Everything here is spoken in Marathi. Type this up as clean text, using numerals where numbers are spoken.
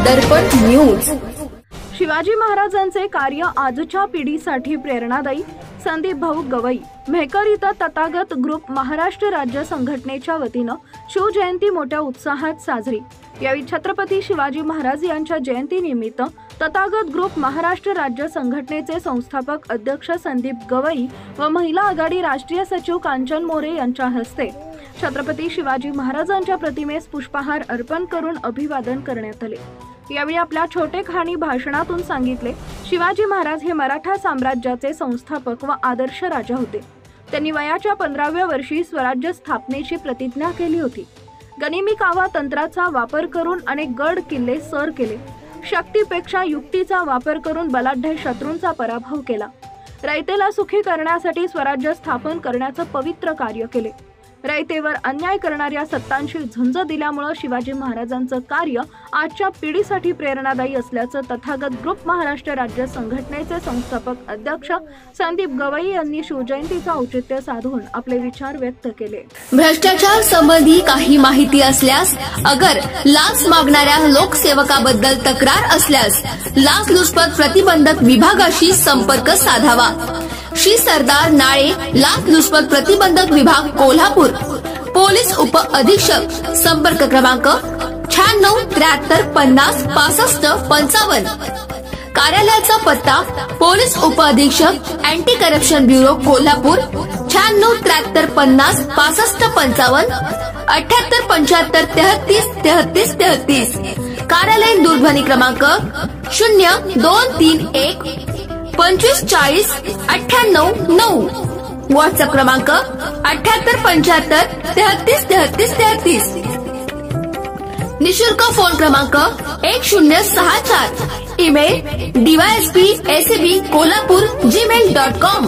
दर्पण न्यूज। शिवाजी महाराजांचे कार्य आजच्या पिढीसाठी प्रेरणादायी। संदीप भाऊ गवई, मेहकर इथं तथागत ग्रुप महाराष्ट्र राज्य संघटनेच्या वतीनं शिवजयंती मोठ्या उत्साहात साजरी। यावेळी छत्रपती शिवाजी महाराज यांच्या जयंतीनिमित्त तथागत ग्रुप महाराष्ट्र राज्य संघटनेचे संस्थापक अध्यक्ष संदीप गवई व महिला आघाडी राष्ट्रीय सचिव कांचन मोरे यांच्या हस्ते छत्रपती शिवाजी महाराजांच्या प्रतिमेस पुष्पहार अर्पण करून अभिवादन करण्यात आले। यावेळी आपल्या छोटेखानी भाषणातून सांगितले, शिवाजी महाराज हे मराठा साम्राज्याचे संस्थापक व आदर्श राजा होते। त्यांनी वयाच्या 15व्या वर्षी स्वराज्य स्थापनेची प्रतिज्ञा केली होती। गनिमी कावा तंत्राचा वापर करून अनेक गड किल्ले सर केले। शक्तीपेक्षा युक्तीचा वापर करून बलाढ्य शत्रूंचा पराभव केला। रयतेला सुखी करण्यासाठी स्वराज्य स्थापन करण्याचं पवित्र कार्य केले। रयतेवर अन्याय करणाऱ्या सत्तांशी झुंज दिल्यामुळे शिवाजी महाराजांचं कार्य आजच्या पिढीसाठी प्रेरणादायी असल्याचं तथागत ग्रुप महाराष्ट्र राज्य संघटनेचे संस्थापक अध्यक्ष संदीप गवई यांनी शिवजयंतीचं औचित्य साधून आपले विचार व्यक्त केले। भ्रष्टाचार संबंधी काही माहिती असल्यास अगर लाच मागणाऱ्या लोकसेवकाबद्दल तक्रार असल्यास लाचलुचपत प्रतिबंधक विभागाशी संपर्क साधावा। श्री सरदार नाळे लाचलुचपत प्रतिबंधक विभाग कोल्हापूर, पोलीस उप अधीक्षक, संपर्क क्रमांक 96 73 50 65 55। कार्यालयाचा पत्ता पोलीस उप अधीक्षक अँटी करप्शन ब्युरो कोल्हापूर 96 73 50 65 55 78 75 33 33 33। कार्यालयीन दूरध्वनी क्रमांक 0231 25 40 98 9। व्हॉट्सअप क्रमांक 78 75 33 33 33। निशुल्क फोन क्रमांक 1064। Email dysp@kolhapur@gmail.com।